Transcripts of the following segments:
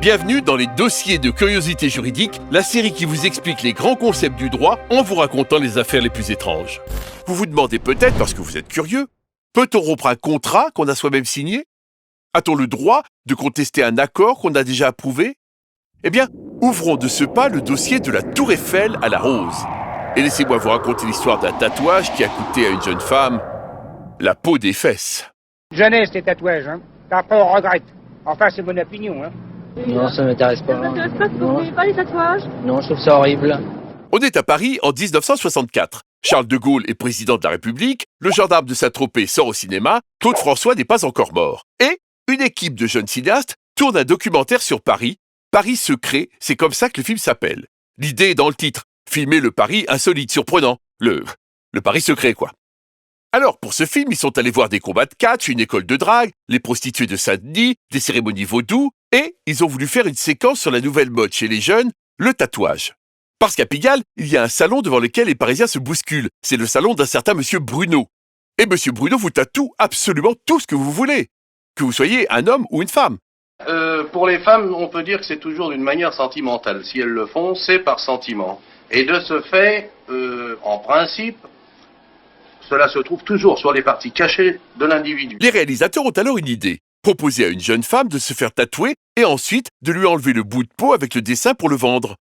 Bienvenue dans les dossiers de curiosité juridique, la série qui vous explique les grands concepts du droit en vous racontant les affaires les plus étranges. Vous vous demandez peut-être, parce que vous êtes curieux, peut-on rompre un contrat qu'on a soi-même signé? A-t-on le droit de contester un accord qu'on a déjà approuvé? Eh bien, ouvrons de ce pas le dossier de la Tour Eiffel à la Rose. Et laissez-moi vous raconter l'histoire d'un tatouage qui a coûté à une jeune femme la peau des fesses. Jeunesse, les tatouages, hein. Après, on regrette. Enfin, c'est mon opinion, hein. Non, ça m'intéresse pas. Ça m'intéresse pas, vous voulez pas les tatouages? Non, je trouve ça horrible. On est à Paris en 1964. Charles de Gaulle est président de la République, le gendarme de Saint-Tropez sort au cinéma, Claude François n'est pas encore mort. Et une équipe de jeunes cinéastes tourne un documentaire sur Paris. Paris secret, c'est comme ça que le film s'appelle. L'idée est dans le titre, filmer le Paris insolite, surprenant. Le Paris secret, quoi. Alors, pour ce film, ils sont allés voir des combats de catch, une école de drague, les prostituées de Saint-Denis, des cérémonies vaudou, et ils ont voulu faire une séquence sur la nouvelle mode chez les jeunes, le tatouage. Parce qu'à Pigalle, il y a un salon devant lequel les Parisiens se bousculent. C'est le salon d'un certain monsieur Bruno. Et monsieur Bruno vous tatoue absolument tout ce que vous voulez, que vous soyez un homme ou une femme. Pour les femmes, on peut dire que c'est toujours d'une manière sentimentale. Si elles le font, c'est par sentiment. Et de ce fait, en principe, cela se trouve toujours sur les parties cachées de l'individu. Les réalisateurs ont alors une idée. Proposer à une jeune femme de se faire tatouer et ensuite de lui enlever le bout de peau avec le dessin pour le vendre.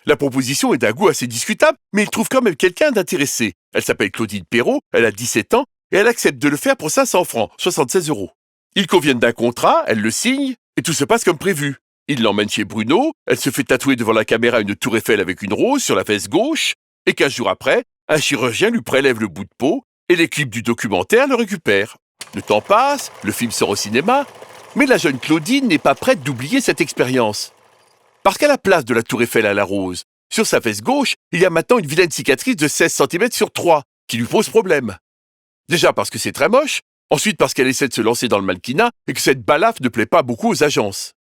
La proposition est d'un goût assez discutable, mais ils trouvent quand même quelqu'un d'intéressé. Elle s'appelle Claudine Perrault, elle a 17 ans, et elle accepte de le faire pour 500 francs, 76 €. Ils conviennent d'un contrat, elle le signe, et tout se passe comme prévu. Il l'emmène chez Bruno, elle se fait tatouer devant la caméra une tour Eiffel avec une rose sur la fesse gauche, et 15 jours après, un chirurgien lui prélève le bout de peau, et l'équipe du documentaire le récupère. Le temps passe, le film sort au cinéma, mais la jeune Claudine n'est pas prête d'oublier cette expérience. Parce qu'à la place de la tour Eiffel à la rose, sur sa fesse gauche, il y a maintenant une vilaine cicatrice de 16 cm sur 3, qui lui pose problème. Déjà parce que c'est très moche, ensuite parce qu'elle essaie de se lancer dans le mannequinat et que cette balafre ne plaît pas beaucoup aux agences.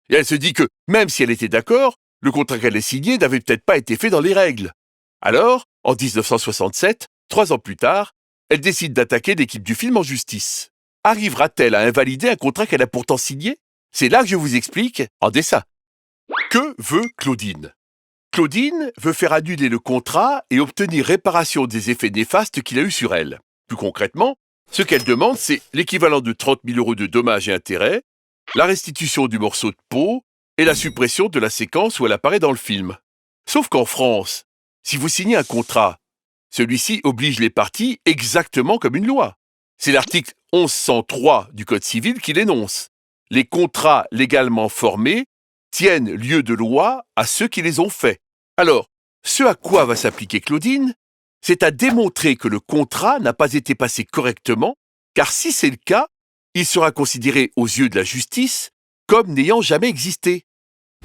Et elle se dit que, même si elle était d'accord, le contrat qu'elle a signé n'avait peut-être pas été fait dans les règles. Alors, en 1967, 3 ans plus tard, elle décide d'attaquer l'équipe du film en justice. Arrivera-t-elle à invalider un contrat qu'elle a pourtant signé? C'est là que je vous explique, en dessin. Que veut Claudine? Claudine veut faire annuler le contrat et obtenir réparation des effets néfastes qu'il a eus sur elle. Plus concrètement, ce qu'elle demande, c'est l'équivalent de 30 000 € de dommages et intérêts, la restitution du morceau de peau et la suppression de la séquence où elle apparaît dans le film. Sauf qu'en France, si vous signez un contrat, celui-ci oblige les parties exactement comme une loi. C'est l'article 1103 du Code civil qui l'énonce. Les contrats légalement formés tiennent lieu de loi à ceux qui les ont faits. Alors, ce à quoi va s'appliquer Claudine, c'est à démontrer que le contrat n'a pas été passé correctement, car si c'est le cas, il sera considéré aux yeux de la justice comme n'ayant jamais existé.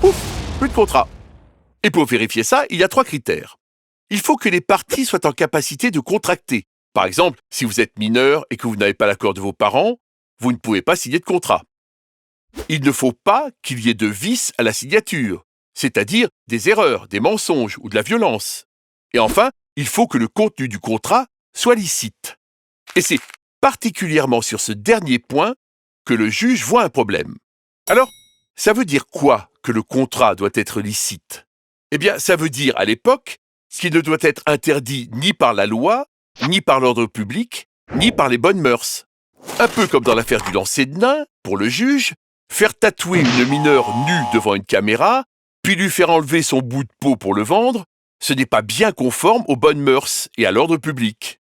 Ouf, plus de contrat. Et pour vérifier ça, il y a 3 critères. Il faut que les parties soient en capacité de contracter. Par exemple, si vous êtes mineur et que vous n'avez pas l'accord de vos parents, vous ne pouvez pas signer de contrat. Il ne faut pas qu'il y ait de vices à la signature, c'est-à-dire des erreurs, des mensonges ou de la violence. Et enfin, il faut que le contenu du contrat soit licite. Et c'est particulièrement sur ce dernier point que le juge voit un problème. Alors, ça veut dire quoi que le contrat doit être licite? Eh bien, ça veut dire, à l'époque, qu'il ne doit être interdit ni par la loi, ni par l'ordre public, ni par les bonnes mœurs. Un peu comme dans l'affaire du lancer de nain, pour le juge, faire tatouer une mineure nue devant une caméra, puis lui faire enlever son bout de peau pour le vendre, ce n'est pas bien conforme aux bonnes mœurs et à l'ordre public.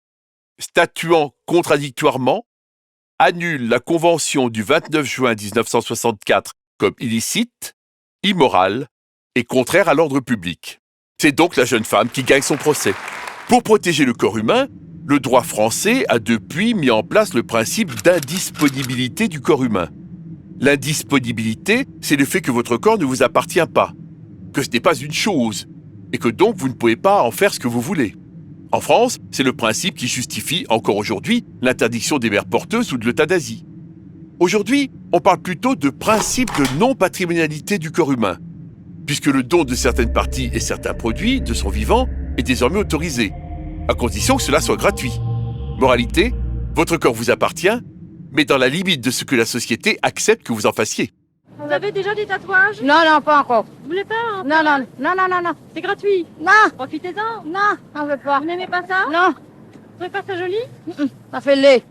Statuant contradictoirement, annule la convention du 29 juin 1964 comme illicite, immorale et contraire à l'ordre public. C'est donc la jeune femme qui gagne son procès. Pour protéger le corps humain, le droit français a depuis mis en place le principe d'indisponibilité du corps humain. L'indisponibilité, c'est le fait que votre corps ne vous appartient pas, que ce n'est pas une chose, et que donc vous ne pouvez pas en faire ce que vous voulez. En France, c'est le principe qui justifie, encore aujourd'hui, l'interdiction des mères porteuses ou de l'euthanasie. Aujourd'hui, on parle plutôt de principe de non-patrimonialité du corps humain, puisque le don de certaines parties et certains produits de son vivant est désormais autorisé, à condition que cela soit gratuit. Moralité, votre corps vous appartient, mais dans la limite de ce que la société accepte que vous en fassiez. Vous avez déjà des tatouages? Non, non, pas encore. Vous voulez pas hein? Non, non, non, non, non, non. C'est gratuit. Non, Profitez-en. non, on veut pas. Vous n'aimez pas ça? Non, Vous trouvez pas ça joli? ça fait laid.